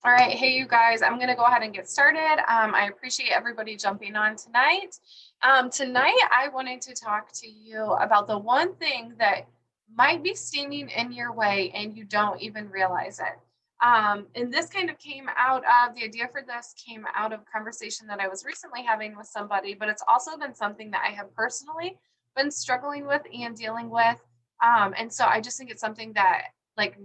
All right, hey you guys, I'm gonna go ahead and get started. I appreciate everybody jumping on tonight. Tonight, I wanted to talk to you about the one thing that might be standing in your way and you don't even realize it. And this kind of came out of the idea for this came out of a conversation that I was recently having with somebody, but it's also been something that I have personally been struggling with and dealing with. And so I just think it's something that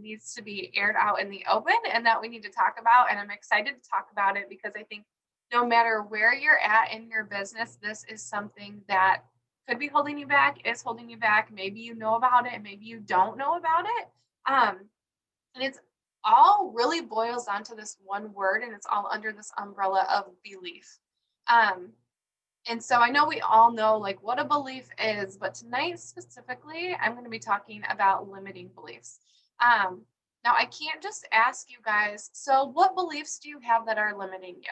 needs to be aired out in the open and that we need to talk about. And I'm excited to talk about it because I think no matter where you're at in your business, this is something that could be holding you back, is holding you back. Maybe you know about it, maybe you don't know about it. And it's all really boils down to this one word, and it's all under this umbrella of belief. Um, and so I know we all know like what a belief is, but tonight specifically, I'm going to be talking about limiting beliefs. Now, I can't just ask you guys, so what beliefs do you have that are limiting you?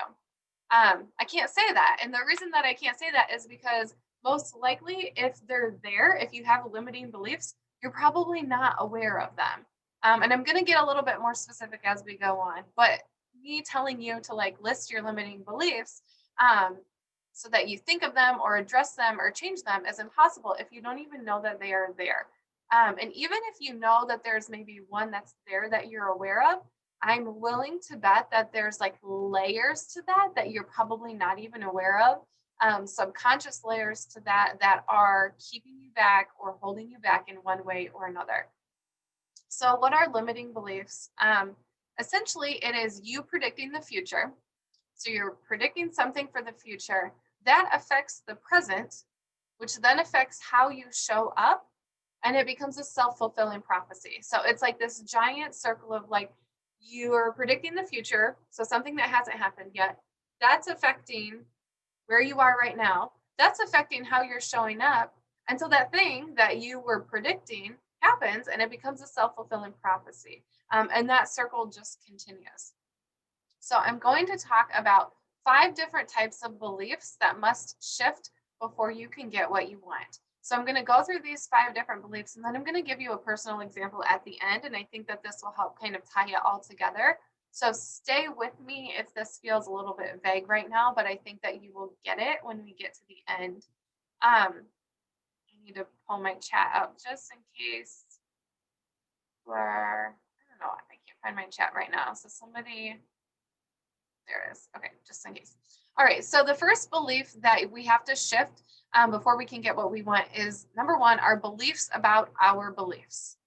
I can't say that. And the reason that I can't say that is because most likely, if they're there, if you have limiting beliefs, you're probably not aware of them. And I'm going to get a little bit more specific as we go on. But me telling you to like list your limiting beliefs um, so that you think of them or address them or change them is impossible if you don't even know that they are there. And even if you know that there's maybe one that's there that you're aware of, I'm willing to bet that there's like layers to that that you're probably not even aware of, subconscious layers to that that are keeping you back or holding you back in one way or another. So, what are limiting beliefs? Essentially, it is you predicting the future. So, you're predicting something for the future that affects the present, which then affects how you show up, and it becomes a self-fulfilling prophecy. So it's like this giant circle of like you're predicting the future, so something that hasn't happened yet, that's affecting where you are right now. That's affecting how you're showing up until that thing that you were predicting happens and it becomes a self-fulfilling prophecy. And that circle just continues. So I'm going to talk about 5 different types of beliefs that must shift before you can get what you want. So I'm going to go through these 5 different beliefs and then I'm going to give you a personal example at the end. And I think that this will help kind of tie it all together. So stay with me if this feels a little bit vague right now, but I think that you will get it when we get to the end. I need to pull my chat up just in case where I don't know, I can't find my chat right now. So somebody there it is. Okay, just in case. All right. So the first belief that we have to shift before we can get what we want is number one, our beliefs about our beliefs.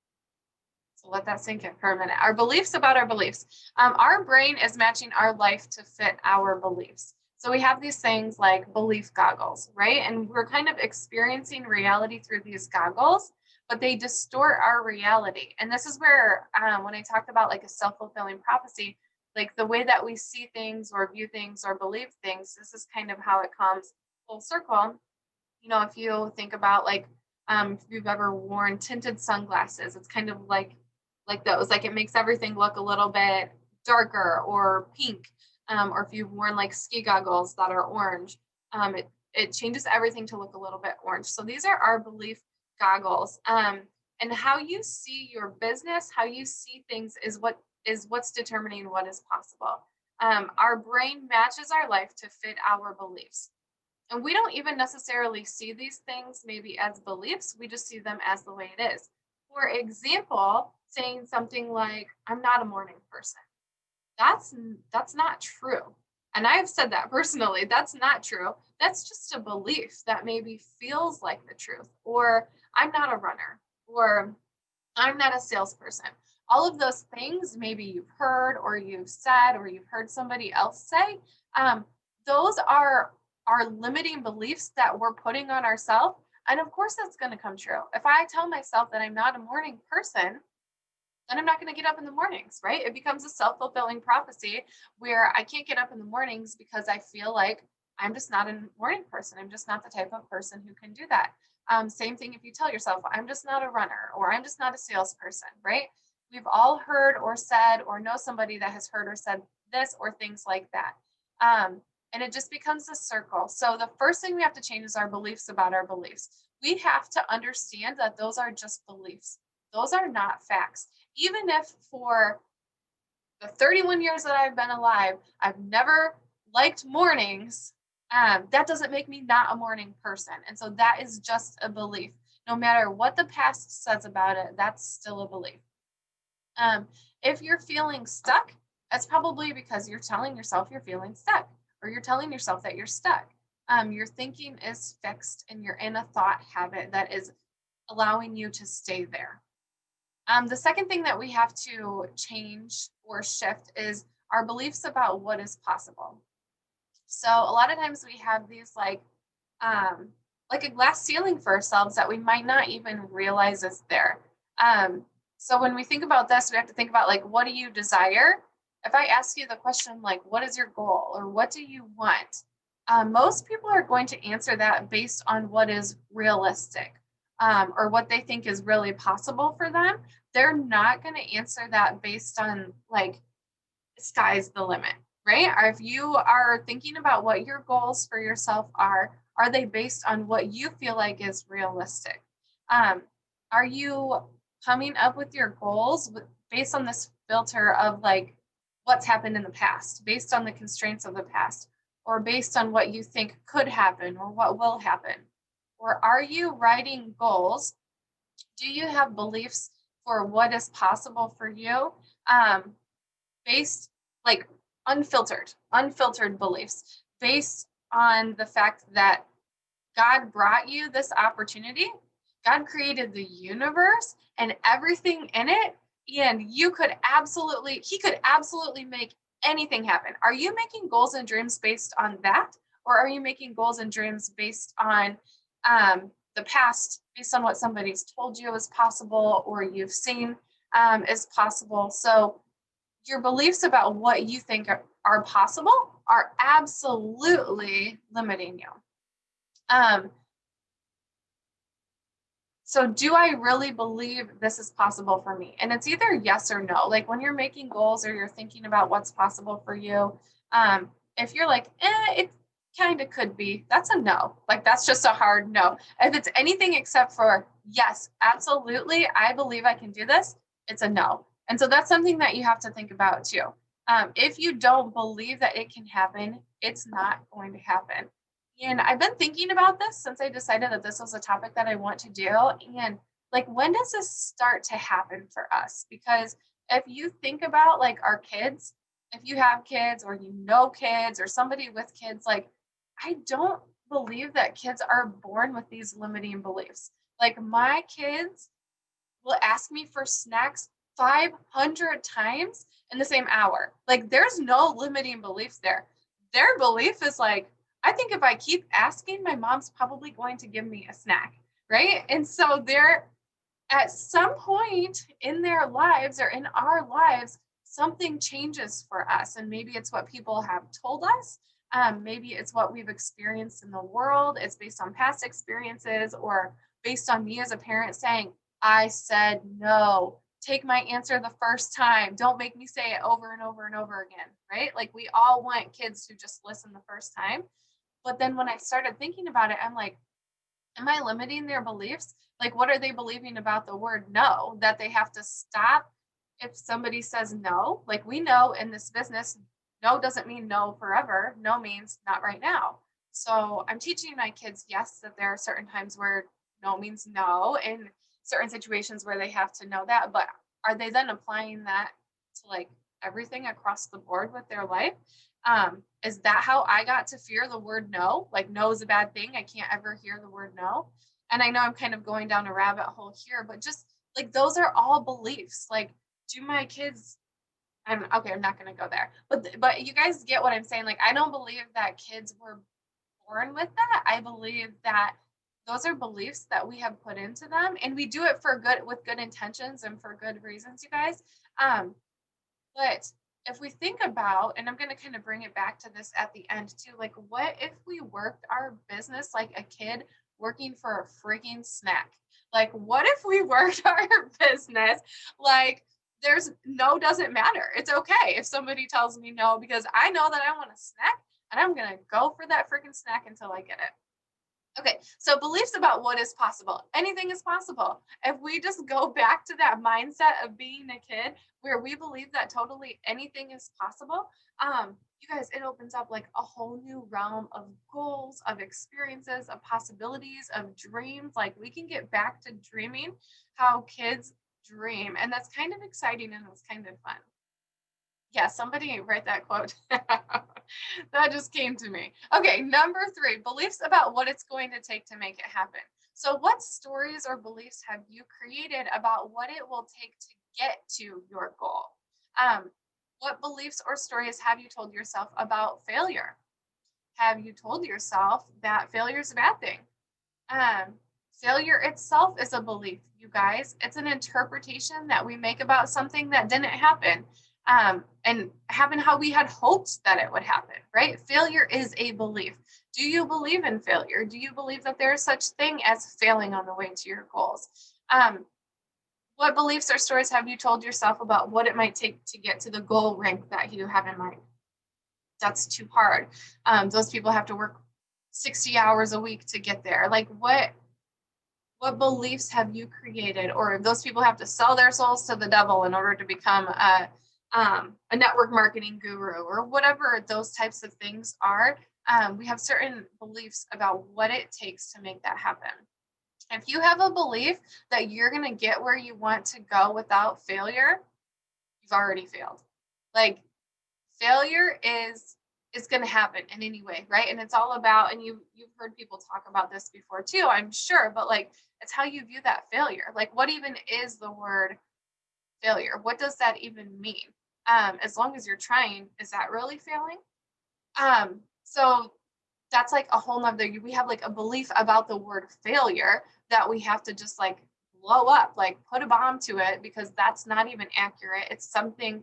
So let that sink in for a minute. Our beliefs about our beliefs. Our brain is matching our life to fit our beliefs. So we have these things like belief goggles, right? And we're kind of experiencing reality through these goggles, but they distort our reality. And this is where, when I talked about like a self fulfilling prophecy, like the way that we see things or view things or believe things, this is kind of how it comes full circle. If you think about like if you've ever worn tinted sunglasses, it's kind of like those. Like it makes everything look a little bit darker or pink. Or if you've worn like ski goggles that are orange, it changes everything to look a little bit orange. So these are our belief goggles. And how you see your business, how you see things is what's determining what is possible. Our brain matches our life to fit our beliefs. And we don't even necessarily see these things maybe as beliefs, we just see them as the way it is. For example, saying something like, I'm not a morning person. That's not true. And I've said that personally. That's not true. That's just a belief that maybe feels like the truth. Or I'm not a runner. Or I'm not a salesperson. All of those things, maybe you've heard or you've said or you've heard somebody else say, those are our limiting beliefs that we're putting on ourselves. And of course, that's going to come true. If I tell myself that I'm not a morning person, then I'm not going to get up in the mornings, right? It becomes a self fulfilling prophecy where I can't get up in the mornings because I feel like I'm just not a morning person. I'm just not the type of person who can do that. Same thing if you tell yourself, I'm just not a runner or I'm just not a salesperson, right? We've all heard or said or know somebody that has heard or said this or things like that. And it just becomes a circle. So the first thing we have to change is our beliefs about our beliefs. We have to understand that those are just beliefs. Those are not facts. Even if for the 31 years that I've been alive, I've never liked mornings. That doesn't make me not a morning person. And so that is just a belief. No matter what the past says about it, that's still a belief. Um, if you're feeling stuck, that's probably because you're telling yourself you're feeling stuck, or you're telling yourself that you're stuck. Your thinking is fixed and you're in a thought habit that is allowing you to stay there. The second thing that we have to change or shift is our beliefs about what is possible. So a lot of times we have these like a glass ceiling for ourselves that we might not even realize is there. So when we think about this, we have to think about like, what do you desire? If I ask you the question like, what is your goal or what do you want? Most people are going to answer that based on what is realistic, or what they think is really possible for them. They're not going to answer that based on like sky's the limit, right? Or if you are thinking about what your goals for yourself are they based on what you feel like is realistic? Um, are you coming up with your goals based on this filter of like what's happened in the past, based on the constraints of the past, or based on what you think could happen or what will happen? Or are you writing goals? Do you have beliefs for what is possible for you? Um, based like unfiltered beliefs based on the fact that God brought you this opportunity. God created the universe and everything in it, and he could absolutely make anything happen. Are you making goals and dreams based on that? Or are you making goals and dreams based on the past, based on what somebody's told you is possible or you've seen is possible? So your beliefs about what you think are possible are absolutely limiting you. Um, so do I really believe this is possible for me? And it's either yes or no. Like when you're making goals or you're thinking about what's possible for you, if you're like, it kind of could be, that's a no. Like that's just a hard no. If it's anything except for yes, absolutely, I believe I can do this, it's a no. And so that's something that you have to think about too. If you don't believe that it can happen, it's not going to happen. And I've been thinking about this since I decided that this was a topic that I want to do. And like, when does this start to happen for us? Because if you think about like our kids, if you have kids or you know kids or somebody with kids, like, I don't believe that kids are born with these limiting beliefs. Like, my kids will ask me for snacks 500 times in the same hour. Like, there's no limiting beliefs there. Their belief is like, I think if I keep asking, my mom's probably going to give me a snack, right? And so they're at some point in their lives or in our lives, something changes for us. And maybe it's what people have told us. Maybe it's what we've experienced in the world. It's based on past experiences or based on me as a parent saying, I said no. Take my answer the first time. Don't make me say it over and over and over again, right? Like we all want kids to just listen the first time. But then when I started thinking about it, I'm like, am I limiting their beliefs? Like, what are they believing about the word no? That they have to stop if somebody says no? Like, we know in this business, no doesn't mean no forever. No means not right now. So I'm teaching my kids, yes, that there are certain times where no means no, and certain situations where they have to know that. But are they then applying that to like everything across the board with their life? Is that how I got to fear the word no? Like, no is a bad thing. I can't ever hear the word no. And I know I'm kind of going down a rabbit hole here, but just like those are all beliefs. Like, do my kids I'm okay, I'm not gonna go there. But you guys get what I'm saying. Like, I don't believe that kids were born with that. I believe that those are beliefs that we have put into them, and we do it for good with good intentions and for good reasons, you guys. Um, but if we think about, and I'm going to kind of bring it back to this at the end too, like what if we worked our business like a kid working for a freaking snack? Like, what if we worked our business like there's no doesn't matter. It's okay if somebody tells me no because I know that I want a snack and I'm going to go for that freaking snack until I get it. Okay, so beliefs about what is possible. Anything is possible. If we just go back to that mindset of being a kid where we believe that totally anything is possible, you guys, it opens up like a whole new realm of goals, of experiences, of possibilities, of dreams. Like we can get back to dreaming how kids dream. And that's kind of exciting and it's kind of fun. Yeah, somebody write that quote. That just came to me. Okay, number three, beliefs about what it's going to take to make it happen. So, what stories or beliefs have you created about what it will take to get to your goal? Um, what beliefs or stories have you told yourself about failure? Have you told yourself that failure is a bad thing? Um, Failure itself is a belief, you guys. It's an interpretation that we make about something that didn't happen, and happen how we had hoped that it would happen, right? Failure is a belief. Do you believe in failure? Do you believe that there is such thing as failing on the way to your goals? Um, what beliefs or stories have you told yourself about what it might take to get to the goal rank that you have in mind? That's too hard. Those people have to work 60 hours a week to get there. Like what beliefs have you created, or those people have to sell their souls to the devil in order to become a network marketing guru, or whatever those types of things are. We have certain beliefs about what it takes to make that happen. If you have a belief that you're going to get where you want to go without failure, you've already failed. Like failure is going to happen in any way, right? And it's all about, and you've heard people talk about this before too, I'm sure, but like it's how you view that failure. Like what even is the word failure? What does that even mean? As long as you're trying, is that really failing? So that's like a whole nother, we have like a belief about the word failure that we have to just like blow up, like put a bomb to it, because that's not even accurate. It's something,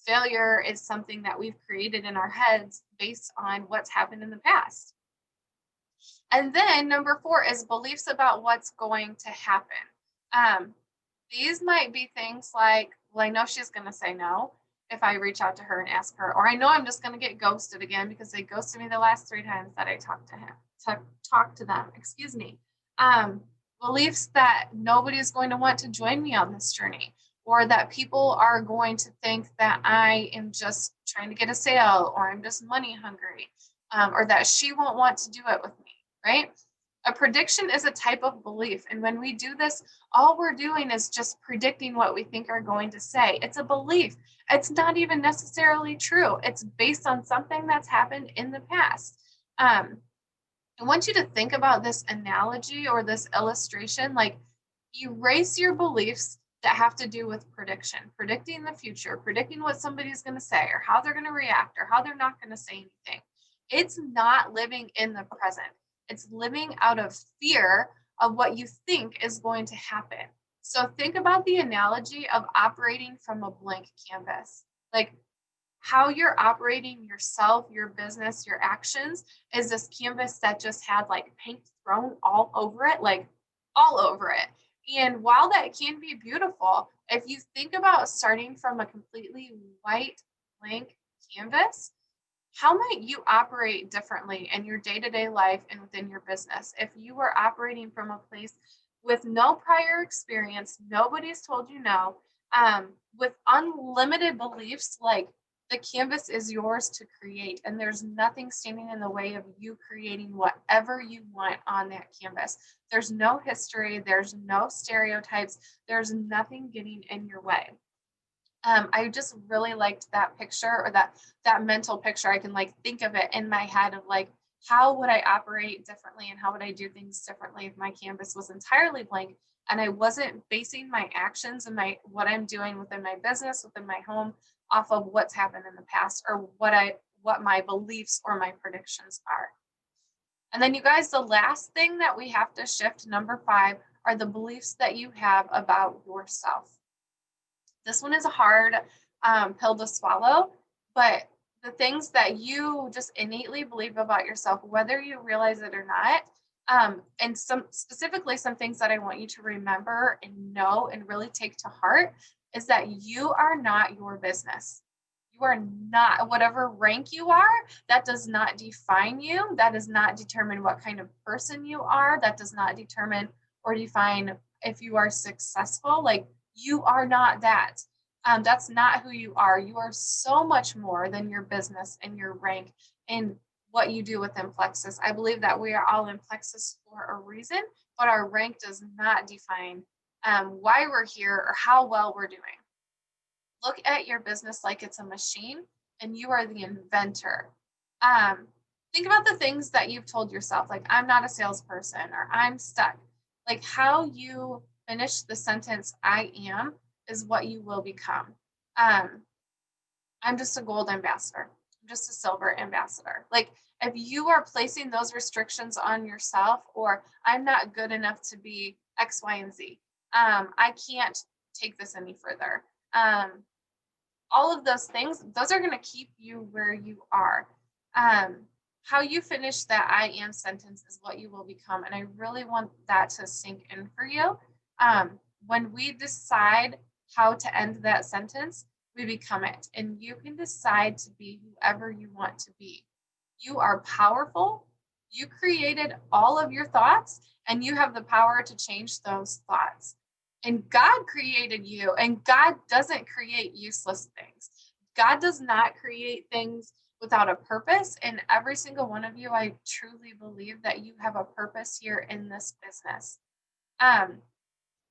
failure is something that we've created in our heads based on what's happened in the past. And then number four is beliefs about what's going to happen. Um, these might be things like, well, I know she's going to say no if I reach out to her and ask her, or I know I'm just going to get ghosted again because they ghosted me the last three times that I talked to him, talk to them, excuse me. Um, Beliefs that nobody's going to want to join me on this journey, or that people are going to think that I am just trying to get a sale, or I'm just money hungry, or that she won't want to do it with me, right? A prediction is a type of belief. And when we do this, all we're doing is just predicting what we think are going to say. It's a belief. It's not even necessarily true. It's based on something that's happened in the past. Um, I want you to think about this analogy or this illustration, like erase your beliefs that have to do with prediction, predicting the future, predicting what somebody's going to say or how they're going to react or how they're not going to say anything. It's not living in the present. It's living out of fear of what you think is going to happen. So think about the analogy of operating from a blank canvas. Like how you're operating yourself, your business, your actions is this canvas that just had like paint thrown all over it, like all over it. And while that can be beautiful, if you think about starting from a completely white blank canvas, how might you operate differently in your day-to-day life and within your business if you were operating from a place with no prior experience, nobody's told you no, with unlimited beliefs, like the canvas is yours to create and there's nothing standing in the way of you creating whatever you want on that canvas. There's no history, there's no stereotypes, there's nothing getting in your way. I just really liked that picture, or that mental picture. I can like think of it in my head of like, how would I operate differently and how would I do things differently if my canvas was entirely blank and I wasn't basing my actions and my what I'm doing within my business, within my home, off of what's happened in the past, or what my beliefs or my predictions are. And then you guys, the last thing that we have to shift, number five, are the beliefs that you have about yourself. This one is a hard pill to swallow, but the things that you just innately believe about yourself, whether you realize it or not, and some things that I want you to remember and know and really take to heart is that you are not your business. You are not, whatever rank you are, that does not define you. That does not determine what kind of person you are. That does not determine or define if you are successful. Like, you are not that. That's not who you are. You are so much more than your business and your rank and what you do within Plexus. I believe that we are all in Plexus for a reason, but our rank does not define why we're here or how well we're doing. Look at your business like it's a machine and you are the inventor. Um, think about the things that you've told yourself, like, I'm not a salesperson or I'm stuck. Like, how you finish the sentence, I am, is what you will become. Um, I'm just a gold ambassador. I'm just a silver ambassador. Like, if you are placing those restrictions on yourself, or I'm not good enough to be X, Y, and Z, I can't take this any further. All of those things, those are going to keep you where you are. Um, how you finish that I am sentence is what you will become. And I really want that to sink in for you. When we decide how to end that sentence, we become it. And you can decide to be whoever you want to be. You are powerful. You created all of your thoughts, and you have the power to change those thoughts. And God created you, and God doesn't create useless things. God does not create things without a purpose. And every single one of you, I truly believe that you have a purpose here in this business. Um,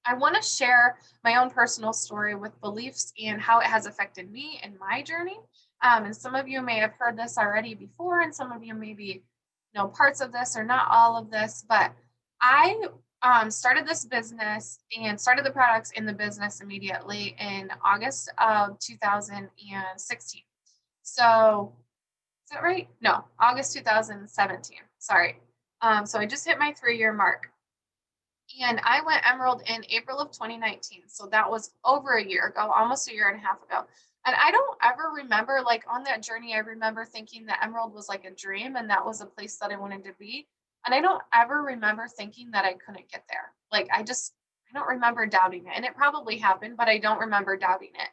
I want to share my own personal story with beliefs and how it has affected me in my journey. And some of you may have heard this already before, and some of you maybe know parts of this or not all of this. But I started this business and started the products in the business immediately in August of 2016. So, is that right? No, August 2017. Sorry. So I just hit my 3-year mark. And I went Emerald in April of 2019. So that was over a year ago, almost a year and a half ago. And I don't ever remember, like, on that journey, I remember thinking that Emerald was like a dream and that was a place that I wanted to be. And I don't ever remember thinking that I couldn't get there. Like, I don't remember doubting it. And it probably happened, but I don't remember doubting it.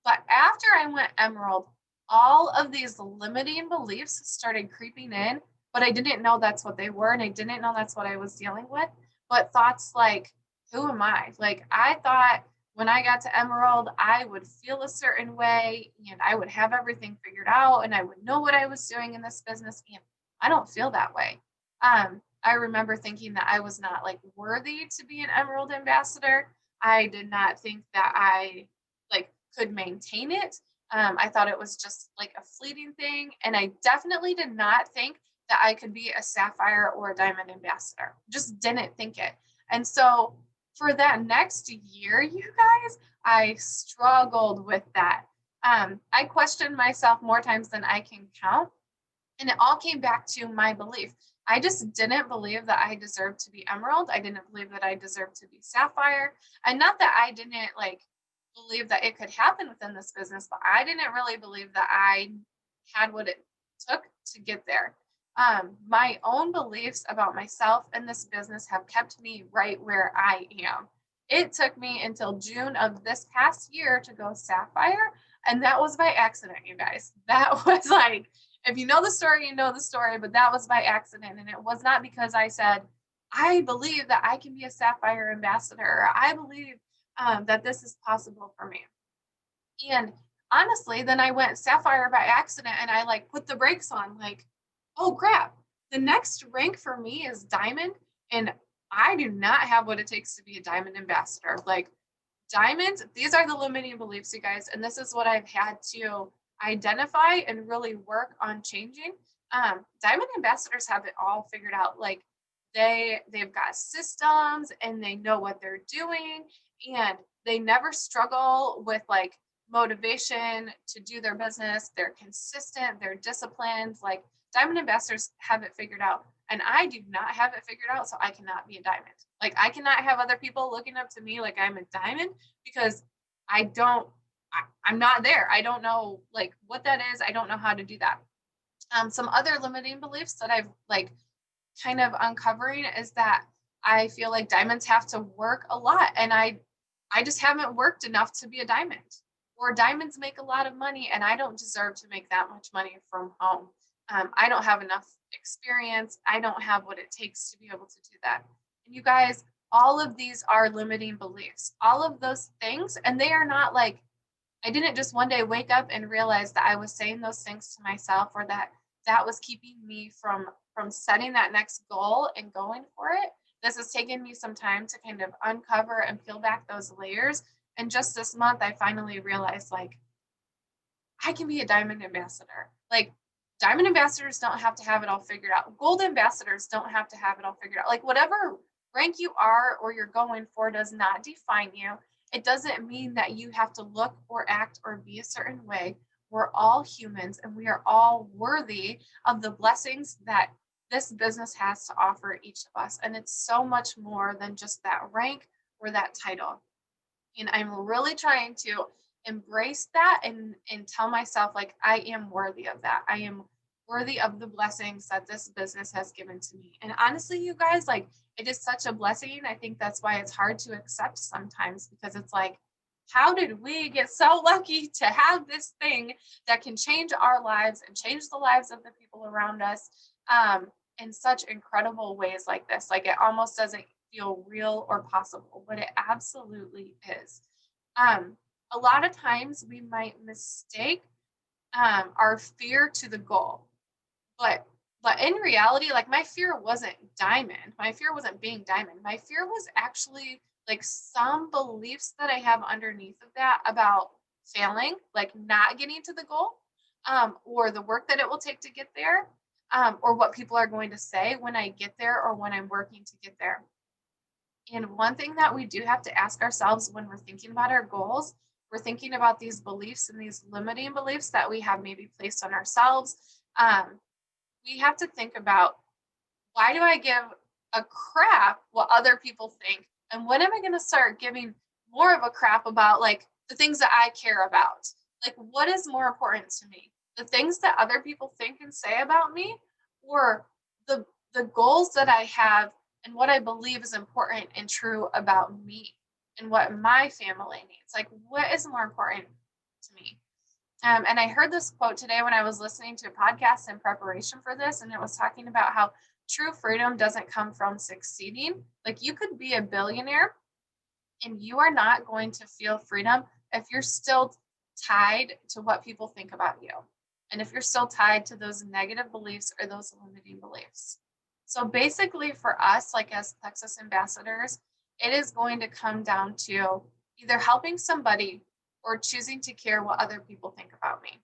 But after I went Emerald, all of these limiting beliefs started creeping in, but I didn't know that's what they were. And I didn't know that's what I was dealing with. But thoughts like, who am I? Like, I thought when I got to Emerald, I would feel a certain way and I would have everything figured out and I would know what I was doing in this business. And I don't feel that way. I remember thinking that I was not, like, worthy to be an Emerald ambassador. I did not think that I, like, could maintain it. I thought it was just like a fleeting thing. And I definitely did not think that I could be a sapphire or a diamond ambassador. Just didn't think it. And so for that next year, you guys, I struggled with that. I questioned myself more times than I can count. And it all came back to my belief. I just didn't believe that I deserved to be emerald. I didn't believe that I deserved to be sapphire. And not that I didn't, like, believe that it could happen within this business, but I didn't really believe that I had what it took to get there. My own beliefs about myself and this business have kept me right where I am. It took me until June of this past year to go sapphire, and that was by accident, you guys. That was like, if you know the story, you know the story, but that was by accident. And it was not because I said, I believe that I can be a sapphire ambassador, or I believe that this is possible for me. And honestly, then I went sapphire by accident and I, like, put the brakes on, like, oh crap, the next rank for me is diamond. And I do not have what it takes to be a diamond ambassador. Like, diamonds, these are the limiting beliefs, you guys. And this is what I've had to identify and really work on changing. Diamond ambassadors have it all figured out. Like, they've got systems and they know what they're doing, and they never struggle with, like, motivation to do their business. They're consistent, they're disciplined. Like, diamond ambassadors have it figured out. And I do not have it figured out, so I cannot be a diamond. Like, I cannot have other people looking up to me like I'm a diamond, because I don't, I'm not there. I don't know, like, what that is. I don't know how to do that. Some other limiting beliefs that I've, like, kind of uncovering is that I feel like diamonds have to work a lot, and I just haven't worked enough to be a diamond. or diamonds make a lot of money and I don't deserve to make that much money from home. I don't have enough experience. I don't have what it takes to be able to do that. And you guys, all of these are limiting beliefs, all of those things. And they are not like, I didn't just one day wake up and realize that I was saying those things to myself, or that that was keeping me from setting that next goal and going for it. This has taken me some time to kind of uncover and peel back those layers. And just this month, I finally realized like I can be a diamond ambassador. Like diamond ambassadors don't have to have it all figured out. Gold ambassadors don't have to have it all figured out. Like whatever rank you are or you're going for does not define you. It doesn't mean that you have to look or act or be a certain way. We're all humans and we are all worthy of the blessings that this business has to offer each of us. And it's so much more than just that rank or that title. And I'm really trying to embrace that and tell myself like I am worthy of that. I am worthy of the blessings that this business has given to me. And honestly, you guys, like it is such a blessing. I think that's why it's hard to accept sometimes, because it's like, how did we get so lucky to have this thing that can change our lives and change the lives of the people around us in such incredible ways like this? Like it almost doesn't feel real or possible, but it absolutely is. Um, a lot of times we might mistake our fear to the goal, but in reality, like my fear wasn't diamond. My fear wasn't being diamond. My fear was actually like some beliefs that I have underneath of that about failing, like not getting to the goal, or the work that it will take to get there, or what people are going to say when I get there or when I'm working to get there. And one thing that we do have to ask ourselves when we're thinking about our goals, we're thinking about these beliefs and these limiting beliefs that we have maybe placed on ourselves. We have to think about, why do I give a crap what other people think? And when am I going to start giving more of a crap about like the things that I care about? Like, what is more important to me? The things that other people think and say about me, or the the goals that I have and what I believe is important and true about me and what my family needs? Like, what is more important to me? And I heard this quote today when I was listening to a podcast in preparation for this, and it was talking about how true freedom doesn't come from succeeding. Like you could be a billionaire and you are not going to feel freedom if you're still tied to what people think about you. And if you're still tied to those negative beliefs or those limiting beliefs. So basically, for us, like as Plexus ambassadors, it is going to come down to either helping somebody or choosing to care what other people think about me.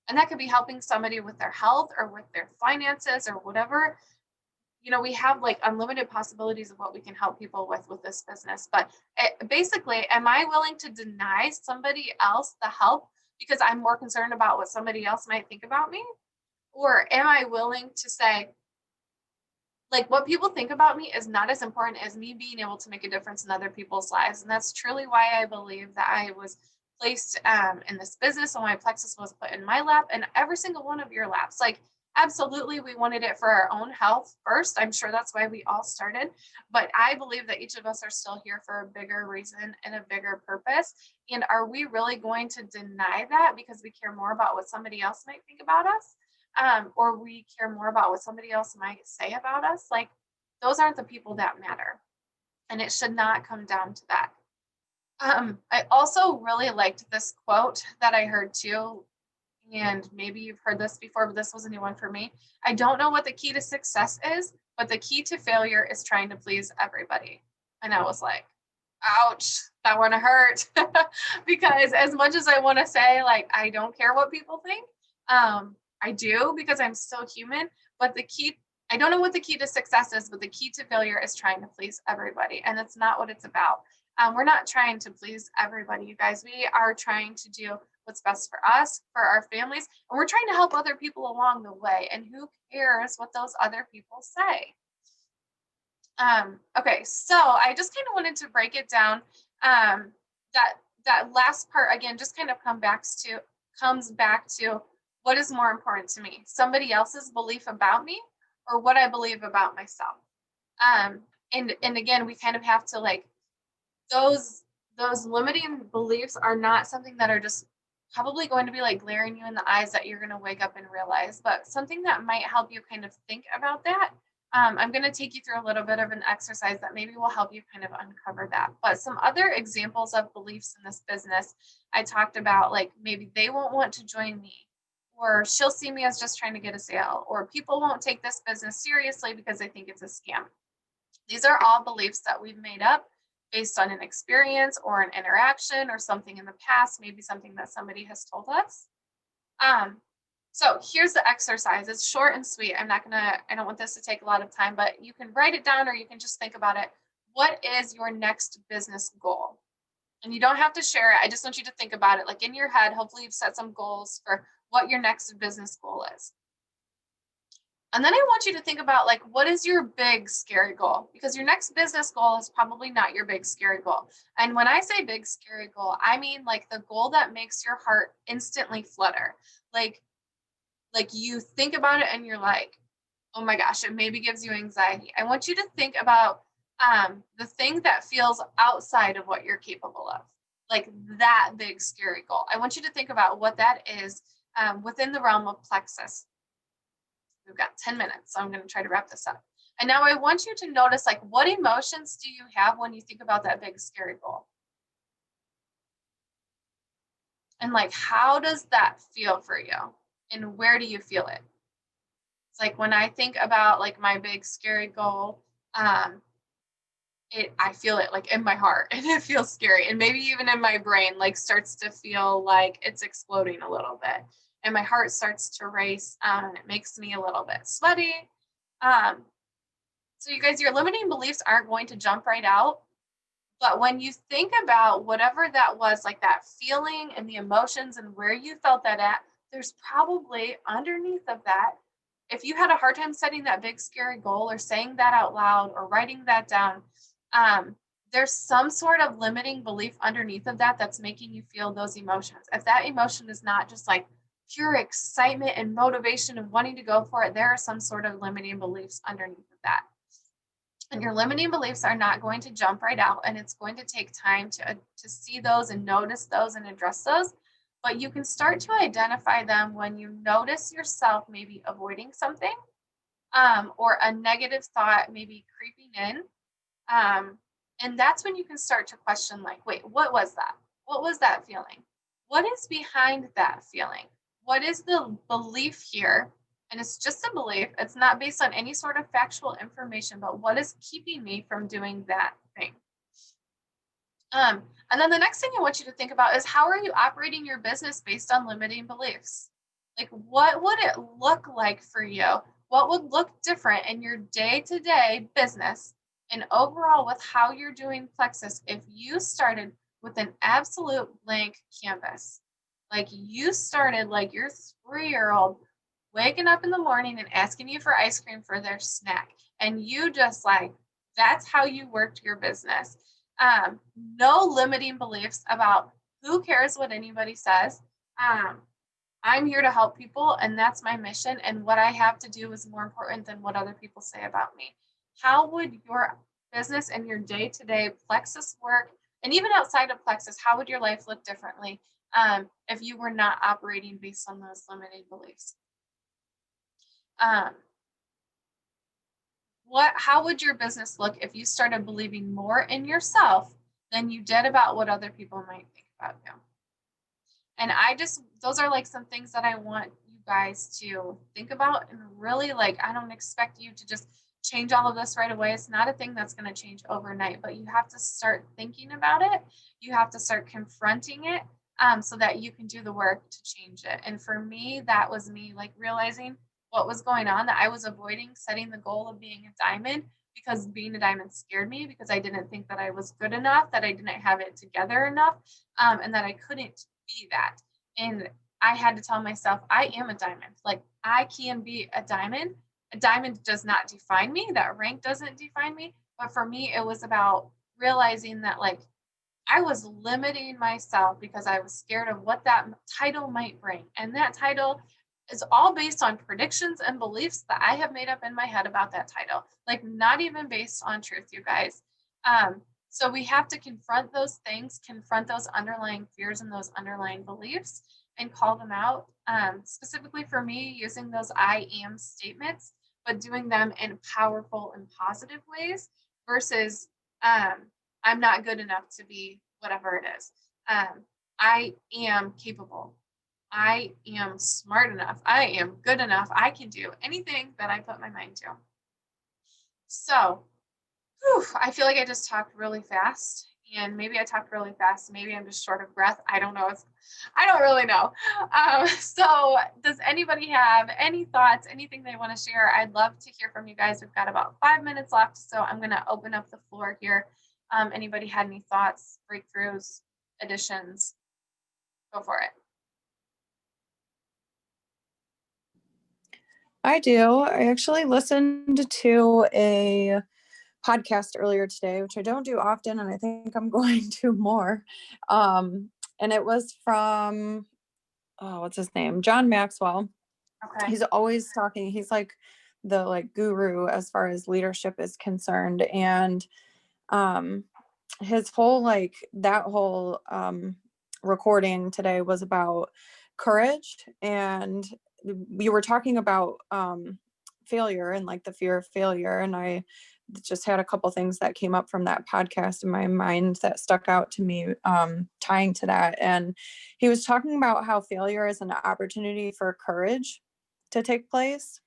And that could be helping somebody with their health or with their finances or whatever. We have like unlimited possibilities of what we can help people with this business. But basically, am I willing to deny somebody else the help because I'm more concerned about what somebody else might think about me? Or am I willing to say, like, what people think about me is not as important as me being able to make a difference in other people's lives? And that's truly why I believe that I was placed in this business, and why Plexus was put in my lap and every single one of your laps. Like, absolutely, we wanted it for our own health first. I'm sure that's why we all started. But I believe that each of us are still here for a bigger reason and a bigger purpose. And are we really going to deny that because we care more about what somebody else might think about us? Or we care more about what somebody else might say about us? Like, those aren't the people that matter. And it should not come down to that. I also really liked this quote that I heard too, and maybe you've heard this before, but this was a new one for me. I don't know what the key to success is, but the key to failure is trying to please everybody. And I was like, ouch, that one hurt. Because as much as I want to say, like, I don't care what people think, I do, because I'm still human. But I don't know what the key to success is, but the key to failure is trying to please everybody. And that's not what it's about. We're not trying to please everybody, you guys. We are trying to do what's best for us, for our families, and we're trying to help other people along the way. And who cares what those other people say? Okay, so I just kind of wanted to break it down. That last part again just kind of comes back to what is more important to me, somebody else's belief about me or what I believe about myself. Um, and again, we kind of have to like those limiting beliefs are not something that are just probably going to be like glaring you in the eyes that you're going to wake up and realize. But something that might help you kind of think about that. I'm going to take you through a little bit of an exercise that maybe will help you kind of uncover that. But some other examples of beliefs in this business, I talked about like maybe they won't want to join me, or she'll see me as just trying to get a sale, or people won't take this business seriously because they think it's a scam. These are all beliefs that we've made up based on an experience or an interaction or something in the past, maybe something that somebody has told us. Um, so here's the exercise. It's short and sweet. I don't want this to take a lot of time, but you can write it down or you can just think about it. What is your next business goal? And you don't have to share it. I just want you to think about it like in your head. Hopefully, you've set some goals for what your next business goal is. And then I want you to think about like, what is your big scary goal? Because your next business goal is probably not your big scary goal. And when I say big scary goal, I mean like the goal that makes your heart instantly flutter. Like, like you think about it and you're like, oh my gosh, it maybe gives you anxiety. I want you to think about the thing that feels outside of what you're capable of, like that big scary goal. I want you to think about what that is within the realm of plexus. We've got 10 minutes, so I'm going to try to wrap this up. And now I want you to notice like what emotions do you have when you think about that big scary goal? And like how does that feel for you? And where do you feel it? It's like when I think about like my big scary goal, um, I feel it like in my heart and it feels scary. And maybe even in my brain, like starts to feel like it's exploding a little bit. And my heart starts to race and it makes me a little bit sweaty. Um, so you guys, your limiting beliefs aren't going to jump right out. But when you think about whatever that was, like that feeling and the emotions and where you felt that at, there's probably underneath of that, if you had a hard time setting that big scary goal or saying that out loud or writing that down, um, there's some sort of limiting belief underneath of that that's making you feel those emotions. If that emotion is not just like pure excitement and motivation and wanting to go for it, there are some sort of limiting beliefs underneath of that. And your limiting beliefs are not going to jump right out, and it's going to take time to see those and notice those and address those. But you can start to identify them when you notice yourself maybe avoiding something, or a negative thought maybe creeping in. Um, and that's when you can start to question, like, wait, what was that? What was that feeling? What is behind that feeling? What is the belief here? And it's just a belief. It's not based on any sort of factual information, but what is keeping me from doing that thing? And then the next thing I want you to think about is how are you operating your business based on limiting beliefs? Like, what would it look like for you? What would look different in your day to day business and overall with how you're doing Plexus if you started with an absolute blank canvas? Like, you started like your 3-year old waking up in the morning and asking you for ice cream for their snack. And you just like, that's how you worked your business. No limiting beliefs about who cares what anybody says. Um, I'm here to help people, and that's my mission. And what I have to do is more important than what other people say about me. How would your business and your day to day Plexus work? And even outside of Plexus, how would your life look differently if you were not operating based on those limiting beliefs? Um, how would your business look if you started believing more in yourself than you did about what other people might think about you? And those are like some things that I want you guys to think about and really like, I don't expect you to just change all of this right away. It's not a thing that's going to change overnight, but you have to start thinking about it. You have to start confronting it so that you can do the work to change it. And for me, that was me like realizing what was going on, that I was avoiding setting the goal of being a diamond because being a diamond scared me because I didn't think that I was good enough, that I didn't have it together enough, and that I couldn't be that. And I had to tell myself, I am a diamond. Like I can be a diamond. A diamond does not define me. That rank doesn't define me. But for me, it was about realizing that like I was limiting myself because I was scared of what that title might bring. And that title is all based on predictions and beliefs that I have made up in my head about that title. Like not even based on truth, you guys. Um, So we have to confront those things, confront those underlying fears and those underlying beliefs and call them out. Specifically for me, using those I am statements, but doing them in powerful and positive ways versus I'm not good enough to be whatever it is. I am capable. I am smart enough. I am good enough. I can do anything that I put my mind to. So, whew, I feel like I just talked really fast, and maybe I talked really fast. Maybe I'm just short of breath. I don't know. I don't really know. So, does anybody have any thoughts, anything they want to share? I'd love to hear from you guys. We've got about 5 minutes left, so I'm going to open up the floor here. Anybody had any thoughts, breakthroughs, additions? Go for it. I do. I actually listened to a podcast earlier today, which I don't do often, and I think I'm going to more. And it was from, what's his name? John Maxwell. Okay. He's always talking. He's like the guru as far as leadership is concerned. And his whole that whole recording today was about courage, and we were talking about failure and like the fear of failure, and I just had a couple things that came up from that podcast in my mind that stuck out to me, tying to that. And he was talking about how failure is an opportunity for courage to take place,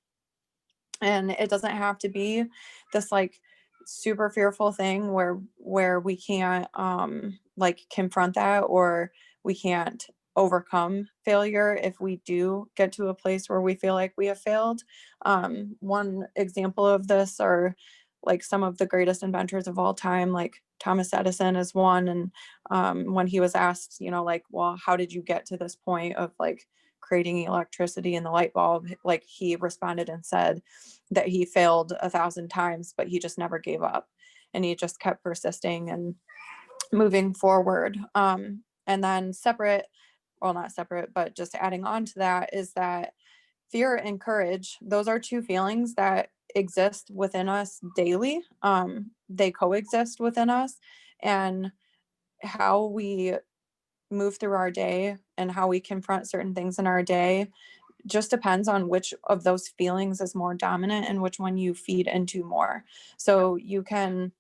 and it doesn't have to be this like super fearful thing where we can't like confront that, or we can't overcome failure if we do get to a place where we feel like we have failed. One example of this are like some of the greatest inventors of all time, like Thomas Edison is one. And when he was asked, like, well, how did you get to this point of like creating electricity in the light bulb, like he responded and said that he failed 1,000 times, but he just never gave up, and he just kept persisting and moving forward. And then not separate, but just adding on to that is that fear and courage, those are two feelings that exist within us daily. They coexist within us, and how we move through our day and how we confront certain things in our day just depends on which of those feelings is more dominant and which one you feed into more. So you can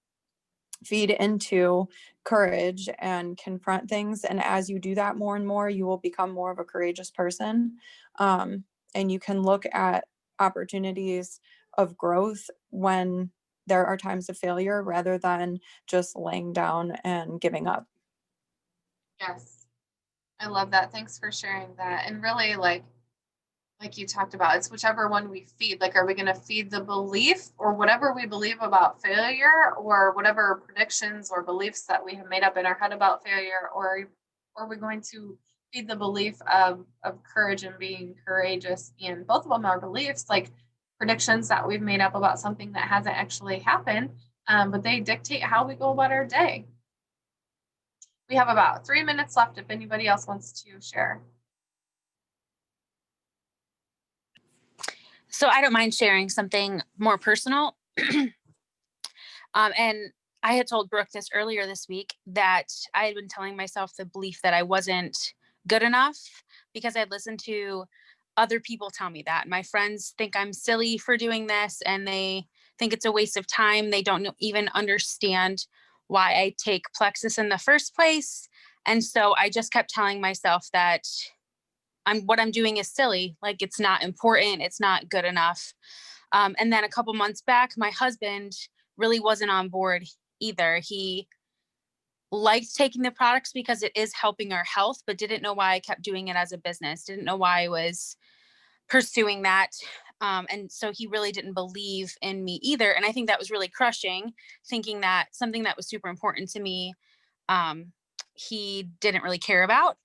feed into courage and confront things, and as you do that more and more, you will become more of a courageous person. And you can look at opportunities of growth when there are times of failure rather than just laying down and giving up. Yes. I love that. Thanks for sharing that. And really, like you talked about, it's whichever one we feed. Like, are we going to feed the belief or whatever we believe about failure, or whatever predictions or beliefs that we have made up in our head about failure, or are we going to feed the belief of courage and being courageous? And both of them are beliefs, like predictions that we've made up about something that hasn't actually happened, but they dictate how we go about our day. We have about 3 minutes left if anybody else wants to share. So I don't mind sharing something more personal. And I had told Brooke this earlier this week that I had been telling myself the belief that I wasn't good enough because I'd listened to other people tell me that. My friends think I'm silly for doing this, and they think it's a waste of time. They don't even understand why I take Plexus in the first place. And so I just kept telling myself that what I'm doing is silly. Like, it's not important. It's not good enough. And then a couple months back, my husband really wasn't on board either. He liked taking the products because it is helping our health, but didn't know why I kept doing it as a business. Didn't know why I was pursuing that. And so he really didn't believe in me either. And I think that was really crushing, thinking that something that was super important to me, he didn't really care about.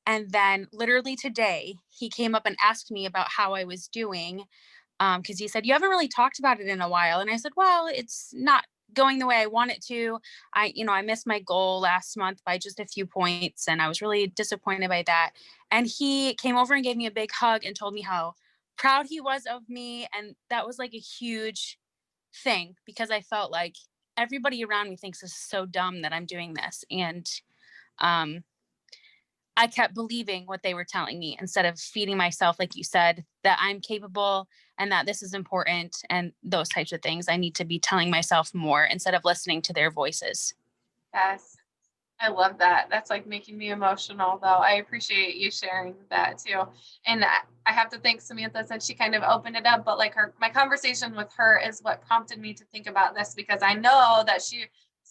And then literally today, he came up and asked me about how I was doing, because he said, you haven't really talked about it in a while. And I said, well, it's not going the way I want it to. I missed my goal last month by just a few points, and I was really disappointed by that. And he came over and gave me a big hug and told me how proud he was of me. And that was like a huge thing, because I felt like everybody around me thinks this is so dumb that I'm doing this. And um, I kept believing what they were telling me instead of feeding myself, like you said, that I'm capable and that this is important and those types of things. I need to be telling myself more instead of listening to their voices. Yes. I love that. That's like making me emotional, though. I appreciate you sharing that too. And I have to thank Samantha since she kind of opened it up, but like my conversation with her is what prompted me to think about this because I know that she's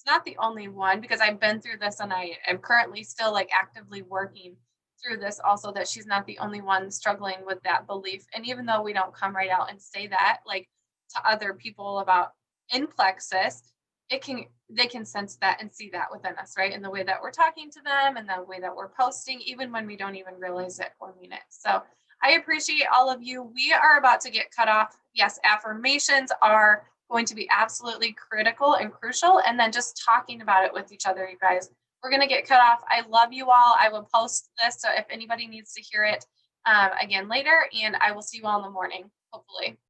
not the only one because I've been through this and I am currently still like actively working through this also that she's not the only one struggling with that belief. And even though we don't come right out and say that like to other people about in plexus, they can sense that and see that within us, right? In the way that we're talking to them and the way that we're posting, even when we don't even realize it or mean it. So I appreciate all of you. We are about to get cut off. Yes, affirmations are going to be absolutely critical and crucial. And then just talking about it with each other, you guys. We're going to get cut off. I love you all. I will post this. So if anybody needs to hear it again later, and I will see you all in the morning, hopefully.